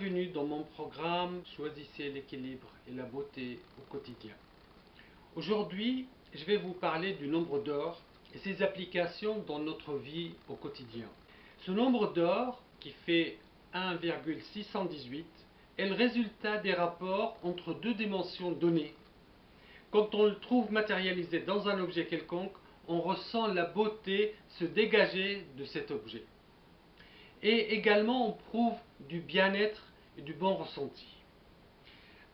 Bienvenue dans mon programme Choisissez l'équilibre et la beauté au quotidien. Aujourd'hui, je vais vous parler du nombre d'or et ses applications dans notre vie au quotidien. Ce nombre d'or, qui fait 1,618, est le résultat des rapports entre deux dimensions données. Quand on le trouve matérialisé dans un objet quelconque, on ressent la beauté se dégager de cet objet. Et également, on prouve du bien-être et du bon ressenti.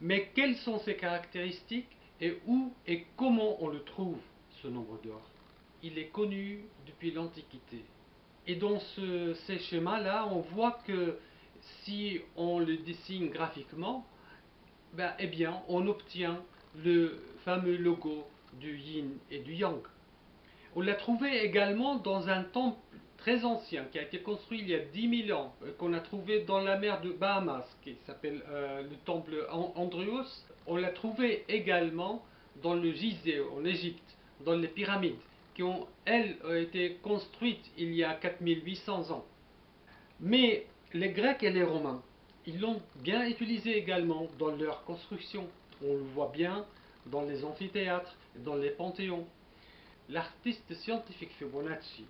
Mais quelles sont ses caractéristiques et où et comment on le trouve, ce nombre d'or? Il est connu depuis l'Antiquité. Et dans ces schémas-là, on voit que si on le dessine graphiquement, eh bien, on obtient le fameux logo du yin et du yang. On l'a trouvé également dans un temple très ancien qui a été construit il y a 10 000 ans, qu'on a trouvé dans la mer de Bahamas, qui s'appelle le temple Andreos. On l'a trouvé également dans le Gizeh en Égypte, dans les pyramides, qui ont, elles, été construites il y a 4800 ans. Mais les Grecs et les Romains, ils l'ont bien utilisé également dans leur construction. On le voit bien dans les amphithéâtres, dans les panthéons. L'artiste scientifique Fibonacci,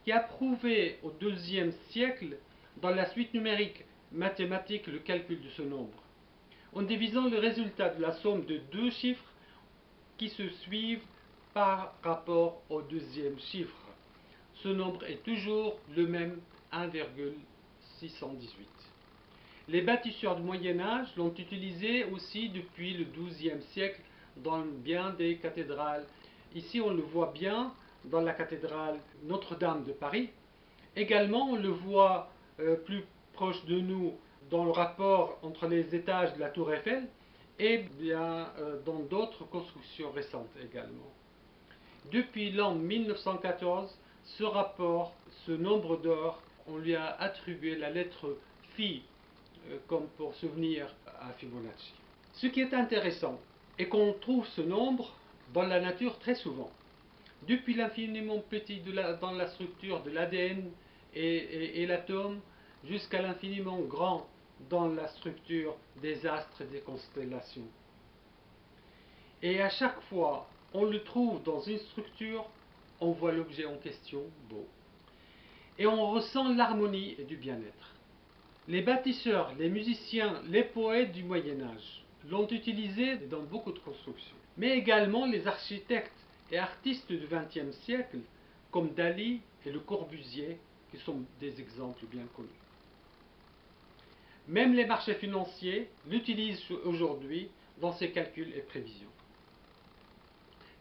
qui a prouvé au IIe siècle, dans la suite numérique mathématique, le calcul de ce nombre, en divisant le résultat de la somme de deux chiffres qui se suivent par rapport au deuxième chiffre. Ce nombre est toujours le même, 1,618. Les bâtisseurs du Moyen-Âge l'ont utilisé aussi depuis le XIIe siècle dans bien des cathédrales. Ici, on le voit bien dans la cathédrale Notre-Dame de Paris. Également, on le voit plus proche de nous dans le rapport entre les étages de la Tour Eiffel et bien dans d'autres constructions récentes également. Depuis l'an 1914, ce rapport, ce nombre d'or, on lui a attribué la lettre Phi, comme pour souvenir à Fibonacci. Ce qui est intéressant est qu'on trouve ce nombre dans la nature très souvent. Depuis l'infiniment petit dans la structure de l'ADN et l'atome, jusqu'à l'infiniment grand dans la structure des astres et des constellations. Et à chaque fois, on le trouve dans une structure, on voit l'objet en question beau. Et on ressent l'harmonie et du bien-être. Les bâtisseurs, les musiciens, les poètes du Moyen-Âge l'ont utilisé dans beaucoup de constructions. Mais également les architectes et artistes du XXe siècle, comme Dali et Le Corbusier, qui sont des exemples bien connus. Même les marchés financiers l'utilisent aujourd'hui dans ses calculs et prévisions.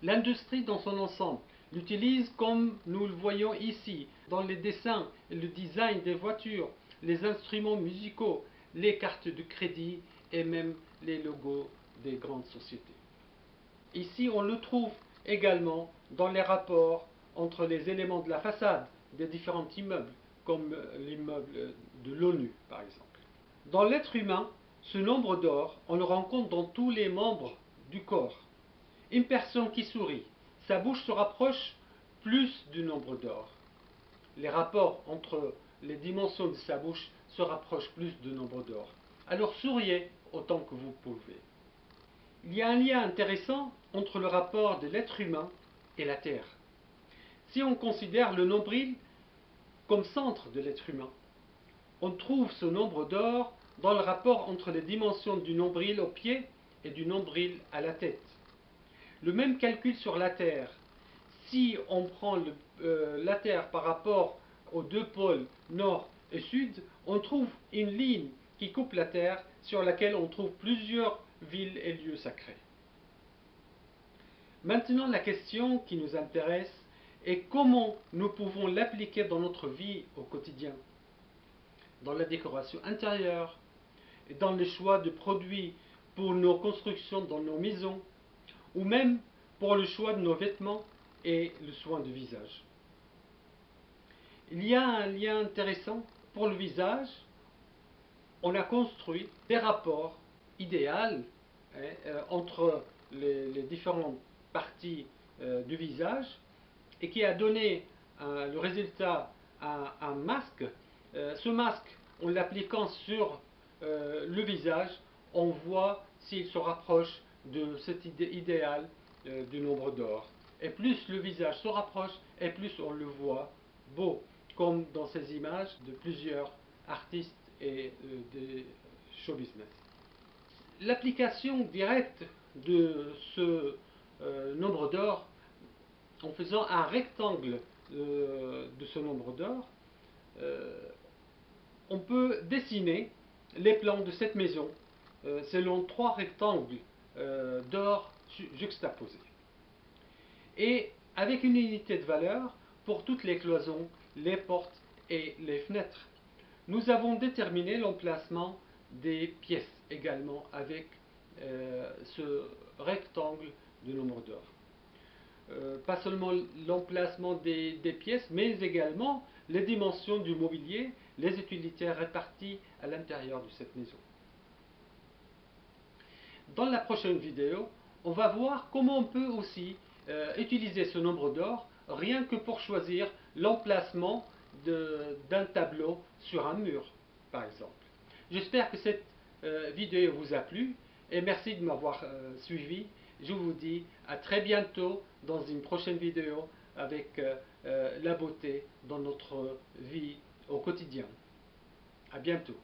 L'industrie dans son ensemble l'utilise comme nous le voyons ici, dans les dessins et le design des voitures, les instruments musicaux, les cartes de crédit et même les logos des grandes sociétés. Ici, on le trouve également dans les rapports entre les éléments de la façade des différents immeubles, comme l'immeuble de l'ONU par exemple. Dans l'être humain, ce nombre d'or, on le rencontre dans tous les membres du corps. Une personne qui sourit, sa bouche se rapproche plus du nombre d'or. Les rapports entre les dimensions de sa bouche se rapprochent plus du nombre d'or. Alors souriez autant que vous pouvez. Il y a un lien intéressant entre le rapport de l'être humain et la Terre. Si on considère le nombril comme centre de l'être humain, on trouve ce nombre d'or dans le rapport entre les dimensions du nombril au pied et du nombril à la tête. Le même calcul sur la Terre. Si on prend la Terre par rapport aux deux pôles nord et sud, on trouve une ligne qui coupe la Terre sur laquelle on trouve plusieurs villes et lieux sacrés. Maintenant, la question qui nous intéresse est comment nous pouvons l'appliquer dans notre vie au quotidien, dans la décoration intérieure, et dans le choix de produits pour nos constructions dans nos maisons, ou même pour le choix de nos vêtements et le soin du visage. Il y a un lien intéressant pour le visage. On a construit des rapports idéaux entre les différentes parties du visage et qui a donné le résultat à un masque. Ce masque, en l'appliquant sur le visage, on voit s'il se rapproche de cet idéal du nombre d'or. Et plus le visage se rapproche, et plus on le voit beau, comme dans ces images de plusieurs artistes et des show business. L'application directe de ce nombre d'or, en faisant un rectangle de ce nombre d'or, on peut dessiner les plans de cette maison selon 3 rectangles d'or juxtaposés. Et avec une unité de valeur pour toutes les cloisons, les portes et les fenêtres. Nous avons déterminé l'emplacement des pièces également avec ce rectangle de nombre d'or. Pas seulement l'emplacement des pièces, mais également les dimensions du mobilier, les utilitaires répartis à l'intérieur de cette maison. Dans la prochaine vidéo, on va voir comment on peut aussi utiliser ce nombre d'or rien que pour choisir l'emplacement d'un tableau sur un mur, par exemple. J'espère que cette vidéo vous a plu et merci de m'avoir suivi. Je vous dis à très bientôt dans une prochaine vidéo avec la beauté dans notre vie au quotidien. À bientôt.